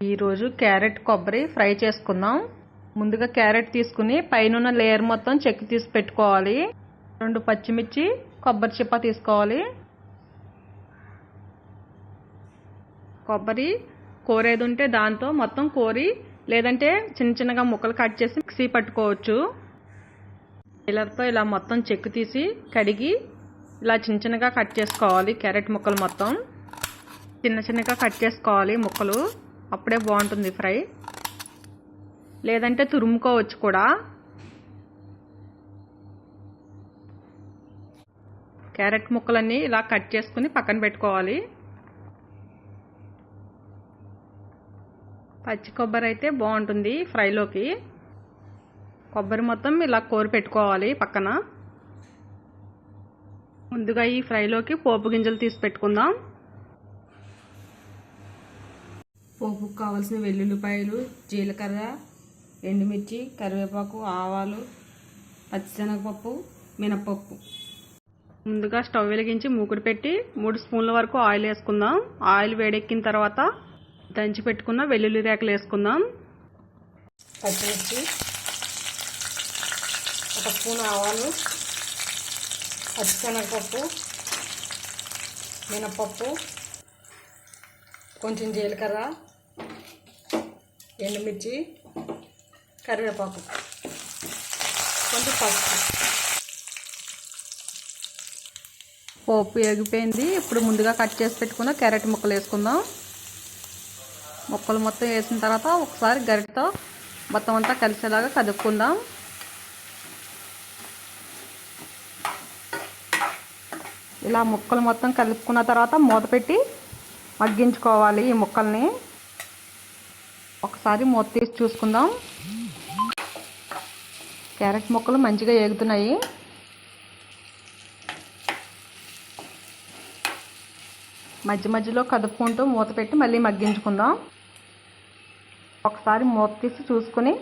ఈరోజు క్యారెట్ కొబ్బరి ఫ్రై చేసుకుందాం. ముందుగా క్యారెట్ తీసుకుని పైన లేయర్ మొత్తం చెక్కి తీసి పెట్టుకోవాలి. 2 పచ్చిమిర్చి, కొబ్బరి చిప్ప తీసుకోవాలి. కొబ్బరి కోరేది ఉంటే దాంతో మొత్తం కోరి, లేదంటే చిన్న చిన్నగా ముక్కలు కట్ చేసి మిక్సీ పట్టుకోవచ్చు. పిల్లర్తో ఇలా మొత్తం చెక్కు తీసి కడిగి ఇలా చిన్న చిన్నగా కట్ చేసుకోవాలి. క్యారెట్ ముక్కలు మొత్తం చిన్న చిన్నగా కట్ చేసుకోవాలి ముక్కలు, అప్పుడే బాగుంటుంది ఫ్రై. లేదంటే తురుముకోవచ్చు కూడా. క్యారెట్ ముక్కలన్నీ ఇలా కట్ చేసుకుని పక్కన పెట్టుకోవాలి. పచ్చి కొబ్బరి అయితే బాగుంటుంది ఫ్రైలోకి. కొబ్బరి మొత్తం ఇలా కోరి పెట్టుకోవాలి పక్కన. ముందుగా ఈ ఫ్రైలోకి పోపు గింజలు తీసి పెట్టుకుందాం. పోపుకు కావాల్సిన వెల్లుల్లిపాయలు, జీలకర్ర, ఎండుమిర్చి, కరివేపాకు, ఆవాలు, పచ్చిశనగపప్పు, మినపప్పు. ముందుగా స్టవ్ వెలిగించి మూకుడు పెట్టి 3 స్పూన్ల వరకు ఆయిల్ వేసుకుందాం. ఆయిల్ వేడెక్కిన తర్వాత దంచి పెట్టుకున్న వెల్లుల్లి రేకలు వేసుకుందాం. పచ్చిమిర్చి, 1 స్పూన్ ఆవాలు, పచ్చిశనగపప్పు, మినపప్పు, కొంచెం జీలకర్ర, ఎండుమిర్చి, కరివేపాకు, కొంచెం పసుపు. పోపు ఎగిపోయింది. ఇప్పుడు ముందుగా కట్ చేసి పెట్టుకున్న క్యారెట్ ముక్కలు వేసుకుందాం. ముక్కలు మొత్తం వేసిన తర్వాత ఒకసారి గరిటతో మొత్తం అంతా కలిసేలాగా కదుపుకుందాం. ఇలా ముక్కలు మొత్తం కలుపుకున్న తర్వాత మూత పెట్టి మగ్గించుకోవాలి ఈ ముక్కల్ని. ఒకసారి మూత తీసి చూసుకుందాం. క్యారెట్ ముక్కలు మంచిగా ఏగుతున్నాయి. మధ్య మధ్యలో కదుపుకుంటూ మూత పెట్టి మళ్ళీ మగ్గించుకుందాం. ఒకసారి మూత తీసి చూసుకుని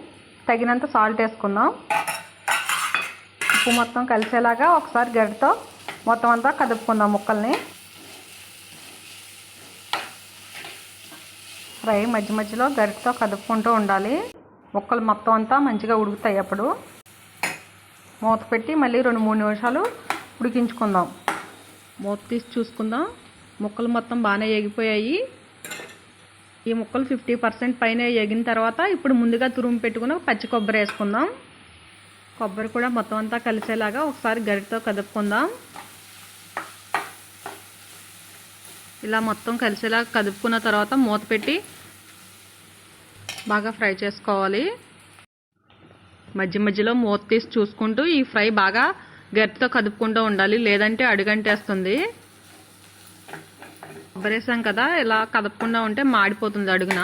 తగినంత సాల్ట్ వేసుకుందాం. ఉప్పు మొత్తం కలిసేలాగా ఒకసారి గరిటతో మొత్తం అంతా కదుపుకుందాం ముక్కల్ని. ఫ్రై మధ్య మధ్యలో గరిటతో కదుపుకుంటూ ఉండాలి. ముక్కలు మొత్తం అంతా మంచిగా ఉడుకుతాయి. అప్పుడు మూత పెట్టి మళ్ళీ 2-3 నిమిషాలు ఉడికించుకుందాం. మూత తీసి చూసుకుందాం. ముక్కలు మొత్తం బాగానే ఎగిపోయాయి. ఈ ముక్కలు 50% పైన ఎగిన తర్వాత ఇప్పుడు ముందుగా తురుము పెట్టుకుని పచ్చి కొబ్బరి వేసుకుందాం. కొబ్బరి కూడా మొత్తం అంతా కలిసేలాగా ఒకసారి గరిటతో కదుపుకుందాం. ఇలా మొత్తం కలిసేలా కదుపుకున్న తర్వాత మూత పెట్టి బాగా ఫ్రై చేసుకోవాలి. మధ్య మధ్యలో మూత తీసి చూసుకుంటూ ఈ ఫ్రై బాగా గరిటతో కదుపుకుంటూ ఉండాలి, లేదంటే అడుగంటేస్తుంది. కొబ్బరి వేసాం కదా, ఇలా కదపకుండా ఉంటే మాడిపోతుంది అడుగున.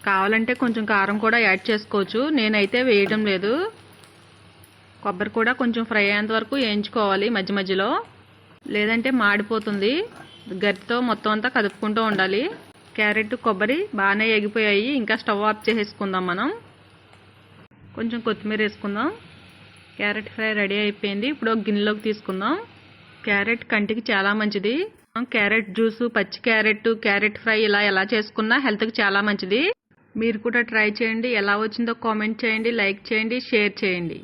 కావాలంటే కొంచెం కారం కూడా యాడ్ చేసుకోవచ్చు. నేనైతే వేయడం లేదు. కొబ్బరి కూడా కొంచెం ఫ్రై అయ్యేంత వరకు వేయించుకోవాలి మధ్య మధ్యలో, లేదంటే మాడిపోతుంది. గరిటతో మొత్తం అంతా కదుపుకుంటూ ఉండాలి. క్యారెట్, కొబ్బరి బాగానే ఎగిపోయాయి. ఇంకా స్టవ్ ఆఫ్ చేసేసుకుందాం మనం. కొంచెం కొత్తిమీర వేసుకుందాం. క్యారెట్ ఫ్రై రెడీ అయిపోయింది. ఇప్పుడు ఒక గిన్నెలోకి తీసుకుందాం. క్యారెట్ కంటికి చాలా మంచిది. క్యారెట్ జ్యూసు, పచ్చి క్యారెట్, క్యారెట్ ఫ్రై ఇలా ఎలా చేసుకున్నా హెల్త్కి చాలా మంచిది. మీరు కూడా ట్రై చేయండి. ఎలా వచ్చిందో కామెంట్ చేయండి, లైక్ చేయండి, షేర్ చేయండి.